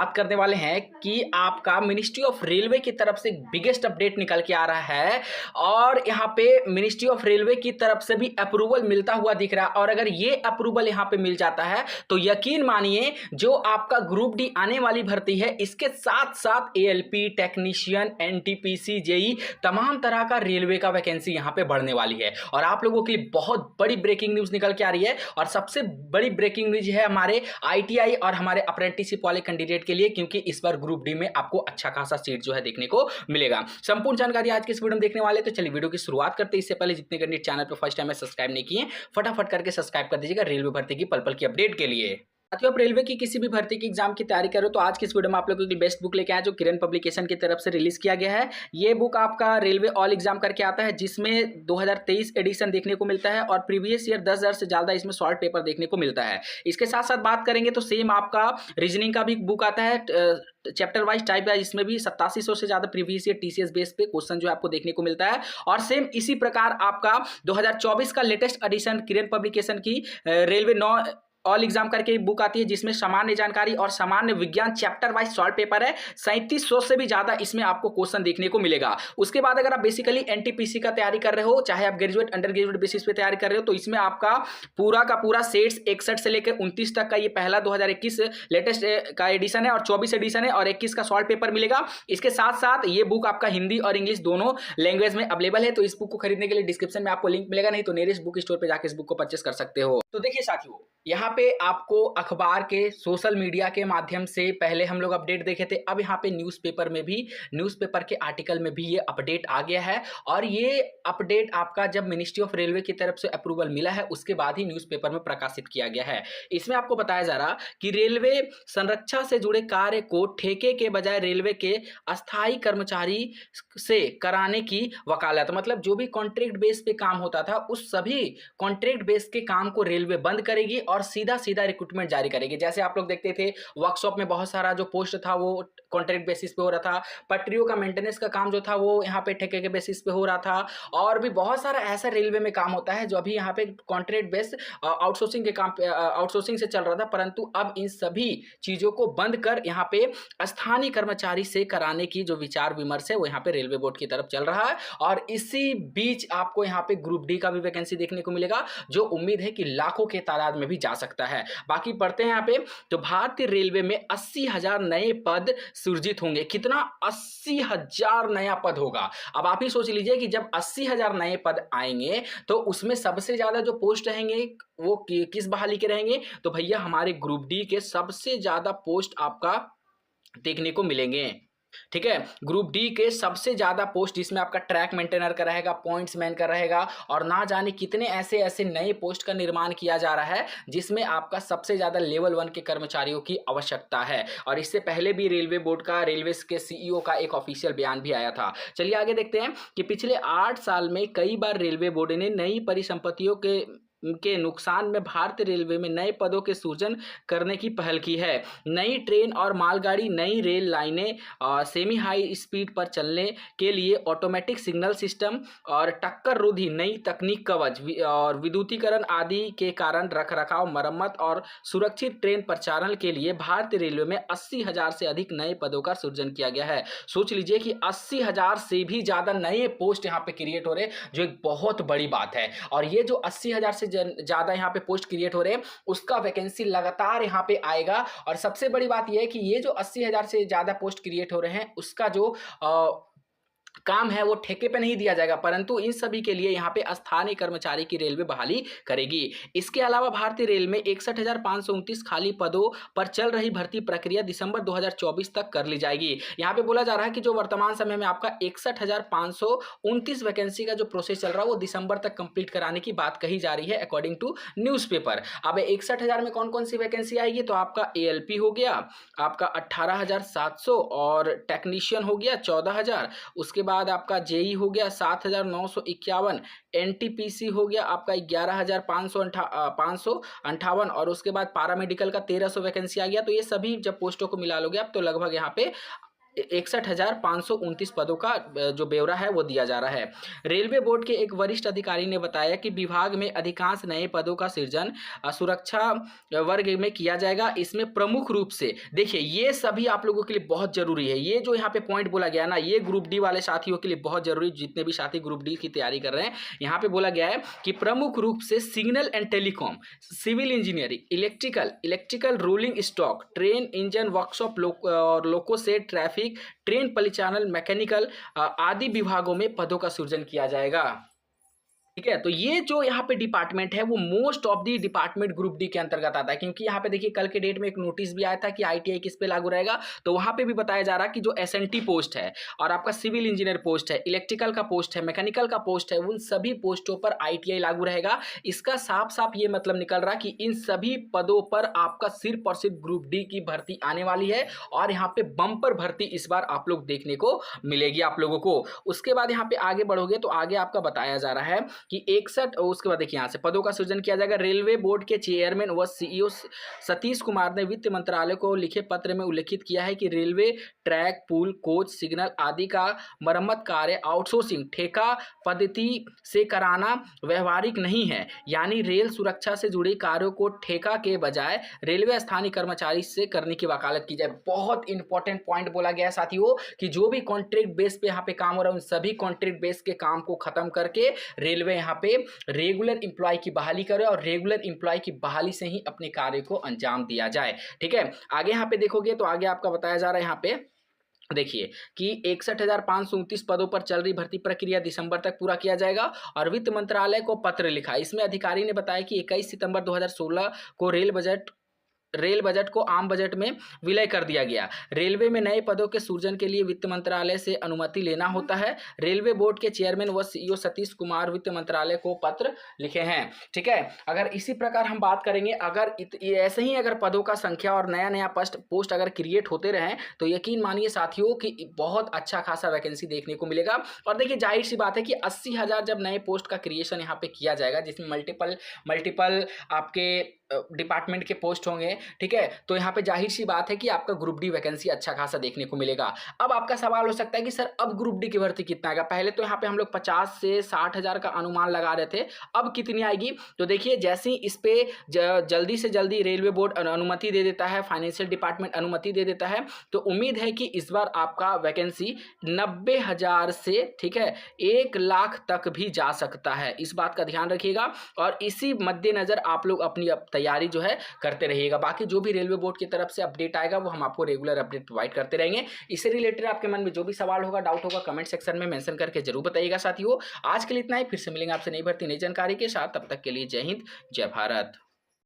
बात करने वाले हैं कि आपका मिनिस्ट्री ऑफ रेलवे की तरफ से बिगेस्ट अपडेट निकल के आ रहा है और यहाँ पे मिनिस्ट्री ऑफ रेलवे की तरफ से भी अप्रूवल मिलता हुआ दिख रहा है। और अगर ये अप्रूवल यहाँ पे मिल जाता है तो यकीन मानिए जो आपका ग्रुप डी आने वाली भर्ती है इसके साथ साथ एएलपी टेक्नीशियन एनटीपीसी जेई तमाम तरह का रेलवे का वैकेंसी यहाँ पे बढ़ने वाली है। और आप लोगों के लिए बहुत बड़ी ब्रेकिंग न्यूज निकल के आ रही है और सबसे बड़ी ब्रेकिंग न्यूज है हमारे आईटीआई और हमारे अप्रेंटिसशिप वाले कैंडिडेट के लिए, क्योंकि इस बार ग्रुप डी में आपको अच्छा खासा सीट जो है देखने को मिलेगा। संपूर्ण जानकारी आज के इस वीडियो में देखने वाले, तो चलिए वीडियो की शुरुआत करते हैं। इससे पहले जितने कैंडिडेट चैनल पर फर्स्ट टाइम में सब्सक्राइब नहीं किए फटाफट करके सब्सक्राइब कर दीजिएगा रेलवे भर्ती की पल पल की अपडेट के लिए। साथियों, आप रेलवे की किसी भी भर्ती की एग्जाम की तैयारी करो तो आज की इस वीडियो में आप लोगों की बेस्ट बुक लेके आए जो किरण पब्लिकेशन की तरफ से रिलीज किया गया है। ये बुक आपका रेलवे ऑल एग्जाम करके आता है जिसमें 2023 एडिशन देखने को मिलता है और प्रीवियस ईयर 10,000 से ज्यादा इसमें शॉर्ट पेपर देखने को मिलता है। इसके साथ साथ बात करेंगे तो सेम आपका रीजनिंग का भी बुक आता है चैप्टर वाइज टाइप है, इसमें भी 8700 से ज्यादा प्रीवियस ईयर टीसीएस बेस पे क्वेश्चन जो आपको देखने को मिलता है। और सेम इसी प्रकार आपका 2024 का लेटेस्ट एडिशन किरण पब्लिकेशन की रेलवे ऑल एग्जाम करके बुक आती है जिसमें सामान्य जानकारी और सामान्य विज्ञान चैप्टर वाइज सॉल्व पेपर है। 3700 से भी ज्यादा इसमें आपको क्वेश्चन देखने को मिलेगा। उसके बाद अगर आप बेसिकली एनटीपीसी का तैयारी कर रहे हो, चाहे आप ग्रेजुएट अंडर ग्रेजुएट बेसिस पे तैयारी कर रहे हो, तो इसमें आपका पूरा का पूरा सेट्स 61 से लेकर 29 तक का ये पहला 2021 लेटेस्ट का एडिशन है और 24 एडिशन है और 21 का सॉल्व पेपर मिलेगा। इसके साथ साथ ये बुक आपका हिंदी और इंग्लिश दोनों लैंग्वेज में अवेलेबल है। तो इस बुक को खरीदने के लिए डिस्क्रिप्शन में आपको लिंक मिलेगा, नहीं तो नियरेस्ट बुक स्टोर पर जाकर इस बुक को परचेस कर सकते हो। तो देखिए साथियों, यहाँ पे आपको अखबार के सोशल मीडिया के माध्यम से पहले हम लोग अपडेट देखे थे, अब यहाँ पे न्यूज़पेपर में भी न्यूज़पेपर के आर्टिकल में भी ये अपडेट आ गया है। और ये अपडेट आपका जब मिनिस्ट्री ऑफ रेलवे की तरफ से अप्रूवल मिला है उसके बाद ही न्यूज़पेपर में प्रकाशित किया गया है। इसमें आपको बताया जा रहा कि रेलवे संरक्षा से जुड़े कार्य को ठेके के बजाय रेलवे के अस्थायी कर्मचारी से कराने की वकालत, मतलब जो भी कॉन्ट्रैक्ट बेस पे काम होता था उस सभी कॉन्ट्रैक्ट बेस के काम को रेलवे बंद करेगी और सीधा सीधा रिक्रूटमेंट जारी करेगी। जैसे आप लोग देखते थे वर्कशॉप में बहुत सारा जो पोस्ट था वो कॉन्ट्रैक्ट बेसिस पे हो रहा था, पटरियों का मेंटेनेंस का काम जो था वो यहाँ पे ठेके के बेसिस पे हो रहा था, और भी बहुत सारा ऐसा रेलवे में काम होता है जो अभी यहाँ पे कॉन्ट्रैक्ट बेस आउटसोर्सिंग के काम आउटसोर्सिंग से चल रहा था, परंतु अब इन सभी चीजों को बंद कर यहाँ पे स्थानीय कर्मचारी से कराने की जो विचार विमर्श है वो यहाँ पे रेलवे बोर्ड की तरफ चल रहा है। और इसी बीच आपको यहाँ पे ग्रुप डी का भी वैकेंसी देखने को मिलेगा जो उम्मीद है कि लाखों के तादाद में भी जा सकता है। बाकी पढ़ते हैं यहाँ पे, तो भारतीय रेलवे में 80,000 नए पद सृजित होंगे। कितना? 80,000 नया पद होगा। अब आप ही सोच लीजिए कि जब 80,000 नए पद आएंगे तो उसमें सबसे ज्यादा जो पोस्ट रहेंगे वो किस बहाली के रहेंगे? तो भैया हमारे ग्रुप डी के सबसे ज्यादा पोस्ट आपका देखने को मिलेंगे। ठीक है, ग्रुप डी के सबसे ज्यादा पोस्ट इसमें आपका ट्रैक मेंटेनर का रहेगा, पॉइंट्स मैन का रहेगा, और ना जाने कितने ऐसे ऐसे नए पोस्ट का निर्माण किया जा रहा है जिसमें आपका सबसे ज्यादा लेवल 1 के कर्मचारियों की आवश्यकता है। और इससे पहले भी रेलवे बोर्ड का, रेलवे के सीईओ का एक ऑफिशियल बयान भी आया था। चलिए आगे देखते हैं कि पिछले 8 साल में कई बार रेलवे बोर्ड ने नई परिसंपत्तियों के नुकसान में भारतीय रेलवे में नए पदों के सृजन करने की पहल की है। नई ट्रेन और मालगाड़ी, नई रेल लाइनें, सेमी हाई स्पीड पर चलने के लिए ऑटोमेटिक सिग्नल सिस्टम और टक्कर रोधी नई तकनीक कवच और विद्युतीकरण आदि के कारण रखरखाव, मरम्मत और सुरक्षित ट्रेन परिचालन के लिए भारतीय रेलवे में 80,000 से अधिक नए पदों का सृजन किया गया है। सोच लीजिए कि 80,000 से भी ज्यादा नए पोस्ट यहाँ पे क्रिएट हो रहे हैं, जो एक बहुत बड़ी बात है। और ये जो 80,000 से ज्यादा यहाँ पे पोस्ट क्रिएट हो रहे हैं उसका वैकेंसी लगातार यहाँ पे आएगा। और सबसे बड़ी बात यह है कि ये जो 80,000 से ज्यादा पोस्ट क्रिएट हो रहे हैं उसका जो काम है वो ठेके पे नहीं दिया जाएगा, परंतु इन सभी के लिए यहाँ पे स्थानीय कर्मचारी की रेलवे बहाली करेगी। इसके अलावा भारतीय रेल में 61,529 खाली पदों पर चल रही भर्ती प्रक्रिया दिसंबर 2024 तक कर ली जाएगी। यहाँ पे बोला जा रहा है कि जो वर्तमान समय में आपका 61,529 वैकेंसी का जो प्रोसेस चल रहा है वो दिसंबर तक कंप्लीट कराने की बात कही जा रही है अकॉर्डिंग टू न्यूज़पेपर। अब 61,000 में कौन कौन सी वैकेंसी आएगी? तो आपका एएलपी हो गया आपका 18,700 और टेक्नीशियन हो गया 14,000, उसके बाद आपका जेई हो गया 7,951, एनटीपीसी हो गया आपका 11,558 और उसके बाद पैरामेडिकल का 1,300 वैकेंसी आ गया। तो ये सभी जब पोस्टों को मिला लोगे आप तो लगभग यहाँ पे 61,529 पदों का जो ब्यौरा है वो दिया जा रहा है। रेलवे बोर्ड के एक वरिष्ठ अधिकारी ने बताया कि विभाग में अधिकांश नए पदों का सृजन सुरक्षा वर्ग में किया जाएगा। इसमें प्रमुख रूप से देखिए, ये सभी आप लोगों के लिए बहुत जरूरी है। ये जो यहाँ पे पॉइंट बोला गया ना, ये ग्रुप डी वाले साथियों के लिए बहुत जरूरी, जितने भी साथी ग्रुप डी की तैयारी कर रहे हैं, यहाँ पे बोला गया है कि प्रमुख रूप से signal and telecom, civil engineering, electrical rolling stock, train engine workshop और लोको से ट्रैफिक, ट्रेन परिचालन, मैकेनिकल आदि विभागों में पदों का सृजन किया जाएगा। ठीक है, तो ये जो यहाँ पे डिपार्टमेंट है वो most of the department group D के अंतर्गत आता है, क्योंकि यहाँ पे देखिए कल के डेट में एक नोटिस भी आया था कि आईटीआई किस पे लागू रहेगा, तो वहां पे भी बताया जा रहा है कि जो एसएनटी पोस्ट है और आपका सिविल इंजीनियर पोस्ट है, इलेक्ट्रिकल का पोस्ट है, मैकेनिकल का पोस्ट है, उन सभी पोस्टों पर आईटीआई लागू रहेगा। इसका साफ साफ ये मतलब निकल रहा है कि इन सभी पदों पर आपका सिर्फ और सिर्फ ग्रुप डी की भर्ती आने वाली है और यहाँ पे बम्पर भर्ती इस बार आप लोग देखने को मिलेगी आप लोगों को। उसके बाद यहाँ पे आगे बढ़ोगे तो आगे आपका बताया जा रहा है कि 61, उसके बाद देखिए यहाँ से पदों का सृजन किया जाएगा। रेलवे बोर्ड के चेयरमैन व सीईओ सतीश कुमार ने वित्त मंत्रालय को लिखे पत्र में उल्लेखित किया है कि रेलवे ट्रैक, पुल, कोच, सिग्नल आदि का मरम्मत कार्य आउटसोर्सिंग ठेका पद्धति से कराना व्यवहारिक नहीं है, यानी रेल सुरक्षा से जुड़े कार्यों को ठेका के बजाय रेलवे स्थानीय कर्मचारी से करने की वकालत की जाए। बहुत इंपॉर्टेंट पॉइंट बोला गया है साथियों कि जो भी कॉन्ट्रैक्ट बेस पे यहाँ पे काम हो रहा है उन सभी कॉन्ट्रैक्ट बेस के काम को खत्म करके रेलवे यहाँ पे रेगुलर इंप्लॉय की बहाली करे और रेगुलर इंप्लॉय की बहाली से ही अपने कार्य को अंजाम दिया जाए। ठीक है, आगे यहाँ पे देखोगे तो आगे आपका बताया जा रहा है यहाँ पे देखिए कि 61,529 पदों पर चल रही भर्ती प्रक्रिया दिसंबर तक पूरा किया जाएगा और वित्त मंत्रालय को पत्र लिखा। इसमें अधिकारी ने बताया कि 21 सितंबर 2016 को रेल बजट को आम बजट में विलय कर दिया गया। रेलवे में नए पदों के सृजन के लिए वित्त मंत्रालय से अनुमति लेना होता है। रेलवे बोर्ड के चेयरमैन व सीईओ सतीश कुमार वित्त मंत्रालय को पत्र लिखे हैं। ठीक है, अगर इसी प्रकार हम बात करेंगे, अगर ऐसे ही अगर पदों का संख्या और नया पोस्ट अगर क्रिएट होते रहें तो यकीन मानिए साथियों कि बहुत अच्छा खासा वैकेंसी देखने को मिलेगा। और देखिए जाहिर सी बात है कि 80,000 जब नए पोस्ट का क्रिएशन यहाँ पे किया जाएगा, जिसमें मल्टीपल आपके डिपार्टमेंट के पोस्ट होंगे, ठीक है, तो यहाँ पे जाहिर सी बात है कि आपका ग्रुप डी वैकेंसी अच्छा खासा देखने को मिलेगा। अब आपका सवाल हो सकता है कि सर अब ग्रुप डी की भर्ती कितना आएगा? पहले तो यहाँ पे हम लोग 50 से 60,000 का अनुमान लगा रहे थे, अब कितनी आएगी? तो देखिए जैसे ही इस पे जल्दी से जल्दी रेलवे बोर्ड अनुमति दे देता है, फाइनेंशियल डिपार्टमेंट अनुमति दे देता है, तो उम्मीद है कि इस बार आपका वैकेंसी 90,000 से ठीक है 1 लाख तक भी जा सकता है। इस बात का ध्यान रखिएगा और इसी मद्देनजर आप लोग अपनी तैयारी जो है करते रहिएगा। बाकी जो भी रेलवे बोर्ड की तरफ से अपडेट आएगा वो हम आपको रेगुलर अपडेट प्रोवाइड करते रहेंगे। इससे रिलेटेड आपके मन में जो भी सवाल होगा, डाउट होगा, कमेंट सेक्शन में मेंशन करके जरूर बताइएगा साथियों। आज के लिए इतना ही, फिर से मिलेंगे आपसे नई भर्ती नई जानकारी के साथ। तब तक के लिए जय हिंद, जय भारत।